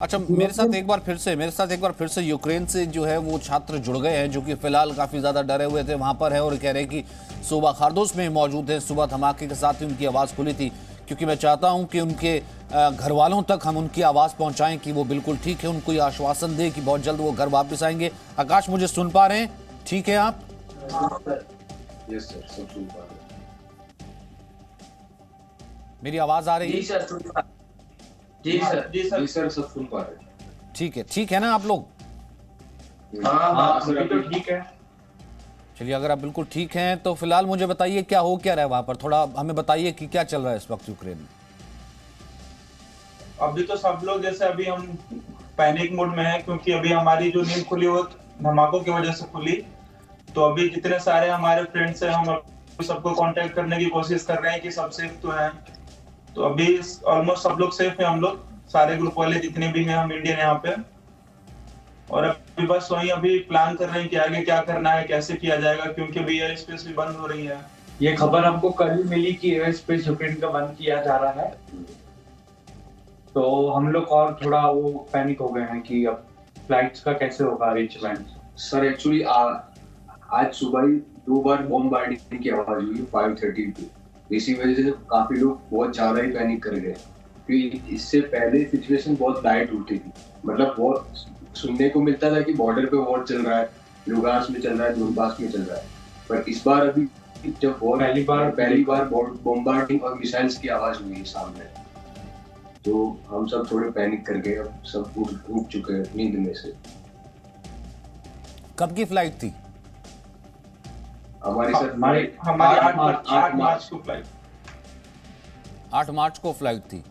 अच्छा, मेरे साथ एक बार फिर से यूक्रेन से जो है वो छात्र जुड़ गए हैं जो कि फिलहाल काफ़ी ज़्यादा डरे हुए थे, वहाँ पर है और कह रहे हैं कि सुबह खारदोस में मौजूद है। सुबह धमाके के साथ ही उनकी आवाज़ खुली थी, क्योंकि मैं चाहता हूँ कि उनके घर वालों तक हम उनकी आवाज़ पहुँचाएं कि वो बिल्कुल ठीक है, उनको ये आश्वासन दें कि बहुत जल्द वो घर वापस आएंगे। आकाश, मुझे सुन पा रहे हैं? ठीक है आप? यस सर, सब सुन पा रहे हैं। मेरी आवाज़ आ रही है? जी सर, सब सुन पा रहे हैं। ठीक है ना आप लोग? हाँ सर, अभी तो ठीक है। चलिए, अगर आप बिल्कुल ठीक हैं तो फिलहाल मुझे बताइए क्या हो क्या रहा है वहाँ पर, थोड़ा हमें बताइए कि क्या चल रहा है इस वक्त यूक्रेन में। अभी तो सब लोग जैसे अभी हम पैनिक मोड में हैं, क्योंकि अभी हमारी जो नींद खुली वो धमाकों की वजह से खुली। तो अभी जितने सारे हमारे फ्रेंड्स हैं, हम सबको कांटेक्ट करने की कोशिश कर रहे हैं कि सब सेफ तो हैं। तो अभी ऑलमोस्ट सब लोग सेफ हैं, हम लोग सारे ग्रुप वाले जितने भी हैं, हम इंडियन यहाँ पे। और अभी बस वही अभी प्लान कर रहे हैं कि आगे क्या करना है, कैसे किया जाएगा, क्योंकि अभी एयर स्पेस भी बंद हो रही है। ये खबर हमको कल ही मिली कि एयर स्पेस यूक्रेन का बंद किया जा रहा है, तो हम लोग और थोड़ा वो पैनिक हो गए हैं कि अब फ्लाइट्स का कैसे होगा अरेंजमेंट। सर एक्चुअली आज सुबह ही 2 बार बॉम्बार्डिंग की आवाज हुई 5:30 पे। इसी वजह से काफी लोग बहुत ज्यादा ही पैनिक कर गए, क्योंकि इससे पहले सिचुएशन बहुत लाइट होती थी। मतलब बहुत सुनने को मिलता था कि बॉर्डर पे वॉर चल रहा है, लुगांस में चल रहा है, दोनबास में चल रहा है। पर इस बार अभी जब पहली बार बॉम्बार्डिंग और मिसाइल्स की आवाज हुई है सामने, तो हम सब थोड़े पैनिक कर गए। अब सब उठ चुके हैं नींद में से। कब की फ्लाइट थी हमारी? सर हमारी 8 मार्च को फ्लाइट। 8 मार्च को फ्लाइट थी।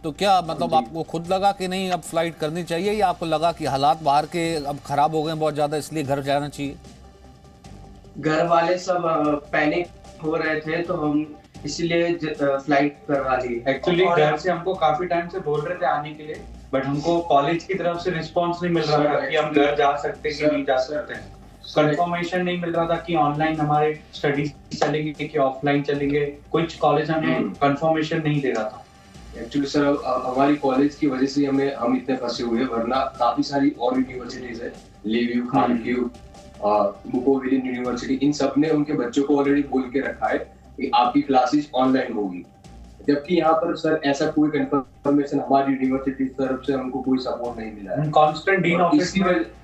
तो क्या मतलब आपको खुद लगा कि नहीं अब फ्लाइट करनी चाहिए, या आपको लगा कि हालात बाहर के अब खराब हो गए बहुत ज्यादा इसलिए घर जाना चाहिए? घर वाले सब पैनिक हो रहे थे, तो हम इसीलिए फ्लाइट करवा ली। एक्चुअली घर से हमको काफी टाइम से बोल रहे थे आने के लिए, बट हमको कॉलेज की तरफ से रिस्पांस नहीं मिल रहा था कि हम घर जा सकते कि नहीं जा सकते। कंफर्मेशन नहीं मिल रहा था कि ऑनलाइन हमारे स्टडीज चलेंगे कि ऑफलाइन चलेंगे। कुछ कॉलेज हमें कंफर्मेशन नहीं दे रहा था। एक्चुअली सर हमारी कॉलेज की वजह से हम इतने फंसे हुए हैं, वरना काफी सारी और यूनिवर्सिटीज है, लिव्यू, खारकिव, बुकोविन यूनिवर्सिटी, इन सब ने उनके बच्चों को ऑलरेडी बोल के रखा है कि आपकी क्लासेस ऑनलाइन होगी। जबकि यहाँ पर सर ऐसा कोई कंफर्मेशन हमारी यूनिवर्सिटी की तरफ से हमको कोई सपोर्ट नहीं मिला है। कांस्टेंट डीन ऑफिस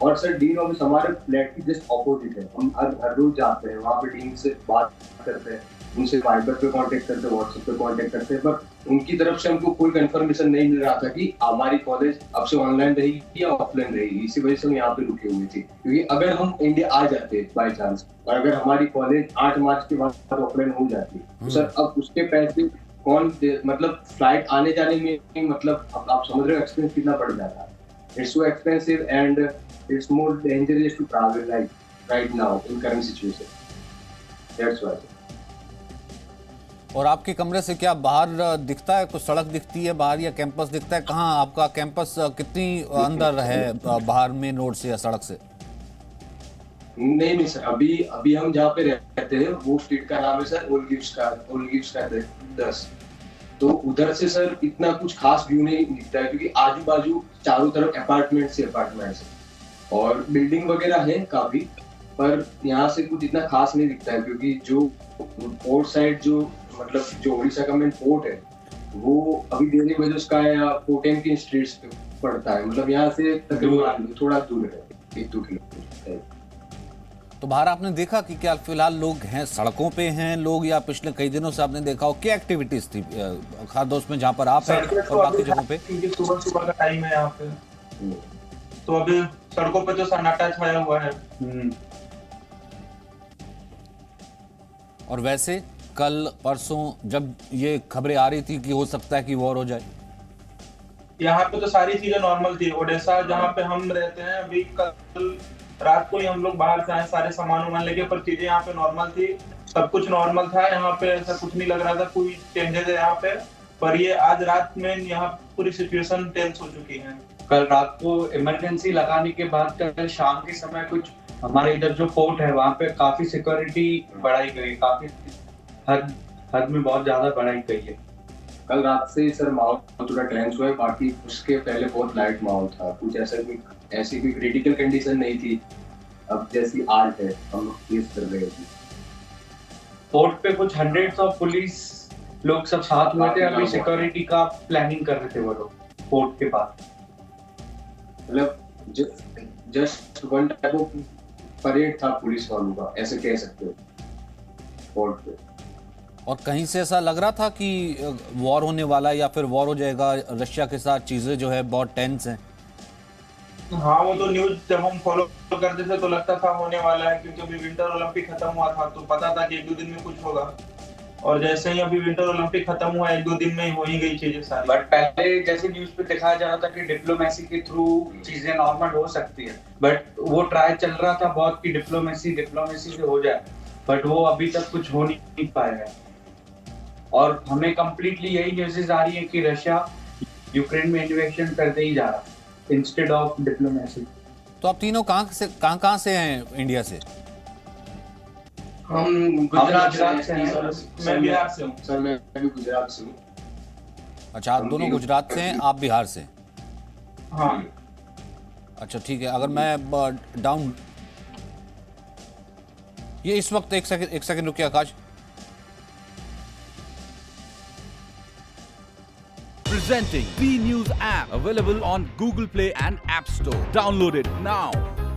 और सर डीन ऑफिस हमारे फ्लैट की जस्ट ऑपोजिट है। हम हर रोज जाते हैं वहाँ पे, डीन से बात करते हैं, उनसे वाइबर पे कांटेक्ट करते हैं, व्हाट्सएप पे कांटेक्ट करते हैं, पर उनकी तरफ से हमको कोई कंफर्मेशन नहीं मिल रहा था कि हमारी कॉलेज अब से ऑनलाइन रहेगी या ऑफलाइन रहेगी। इसी वजह से हम यहाँ पे रुके हुए थे, क्योंकि अगर हम इंडिया आ जाते बाय चांस, और अगर हमारी कॉलेज 8 मार्च के बाद ऑफलाइन हो जाती, तो सर अब उसके पैसे कौन मतलब फ्लाइट आने जाने में, मतलब आप समझ रहे हो एक्सपेंस कितना बढ़ जाता है। It's so expensive and it's more dangerous to travel like right now in current situation. That's why. और आपके कमरे से क्या बाहर दिखता है, कुछ सड़क दिखती है बाहर या कैंपस दिखता है? कहाँ आपका कैंपस, कितनी अंदर है बाहर मेन रोड से या सड़क से? नहीं सर, अभी हम जहाँ पे रहते हैं वो स्ट्रीट का नाम है सर ओल्गिव्स्का 10। तो उधर से सर इतना कुछ खास व्यू नहीं दिखता है, क्योंकि आजू बाजू चारों तरफ अपार्टमेंट्स है और बिल्डिंग वगैरह है काफी, पर यहाँ से कुछ इतना खास नहीं दिखता है, क्योंकि जो पोर्ट साइड जो उड़ीसा का मेन पोर्ट है वो अभी दिल्ली बजोस्का या पोटेमकिन स्ट्रीट्स पे पड़ता है। मतलब यहाँ से तकरीबन थोड़ा दूर है, 1-2 किलोमीटर। तो बाहर आपने देखा कि क्या फिलहाल लोग हैं, सड़कों पे हैं लोग, या पिछले कई दिनों से आपने देखा हो क्या एक्टिविटीज थी खारदोस में जहाँ पर आप हैं और बाकी जगहों पे? सुबह का टाइम है यहाँ पे, तो अभी सड़कों पे तो सन्नाटा छाया हुआ है। और वैसे कल परसों जब ये खबरें आ रही थी कि हो सकता है कि वॉर हो जाए, यहाँ पे तो सारी चीजें नॉर्मल थी। ओडेसा जहाँ पे हम रहते हैं, अभी कल रात को ही हम लोग बाहर से आए सारे सामान लेके, पर चीजें यहाँ पे नॉर्मल थी, सब कुछ नॉर्मल था। यहाँ पे ऐसा कुछ नहीं लग रहा था कोई चेंजेस है यहाँ पे। पर ये आज रात में यहाँ पूरी सिचुएशन टेंस हो चुकी है। कल रात को इमरजेंसी लगाने के बाद कल शाम के समय कुछ हमारे इधर जो पोर्ट है वहाँ पे काफी सिक्योरिटी बढ़ाई गई, काफी हद में बहुत ज्यादा बढ़ाई गई है। कल रात से सर माहौल थोड़ा टेंस हुआ है, बाकी उसके पहले बहुत लाइट माहौल था, कुछ ऐसी कोई क्रिटिकल कंडीशन नहीं थी। अब जैसी आज है हम लोग फेस कर रहे थे। फोर्ट पे कुछ हंड्रेड्स ऑफ पुलिस लोग सब साथ हुए थे, अभी सिक्योरिटी का प्लानिंग कर रहे थे वो लोग फोर्ट के पास। मतलब just one type of parade था पुलिस वालों का, ऐसे कह सकते हो फोर्ट पे। और कहीं से ऐसा लग रहा था कि वॉर होने वाला है या फिर वॉर हो जाएगा रशिया के साथ, चीजें जो है बहुत टेंस हैं। हाँ, वो तो न्यूज जब हम फॉलो करते थे तो लगता था होने वाला है, क्योंकि अभी विंटर ओलंपिक खत्म हुआ था तो पता था कि 1-2 दिन में कुछ होगा, और जैसे ही अभी विंटर ओलंपिक खत्म हुआ 1-2 दिन में ही हो ही गई चीजें सारी। बट पहले जैसे न्यूज पे दिखाया जा रहा था कि डिप्लोमेसी के थ्रू चीजें नॉर्मल हो सकती है, बट वो ट्राई चल रहा था बहुत कि डिप्लोमेसी से हो जाए, बट वो अभी तक कुछ हो नहीं पाया है। और हमें कंप्लीटली यही न्यूज़ आ रही है कि रशिया यूक्रेन में इन्वेशन करते ही जा रहा है इंस्टेड ऑफ डिप्लोमेसी। तो आप तीनों कहाँ से हैं इंडिया से? हम गुजरात से हैं। मैं बिहार से हूँ सर। मैं भी गुजरात से हूँ। अच्छा, आप दोनों गुजरात से हैं, आप बिहार से? हाँ। अच्छा ठीक है। अगर मैं डाउन ये इस वक्त एक सेकंड रुकिए आकाश। Presenting B News app, available on Google Play and App Store. Download it now.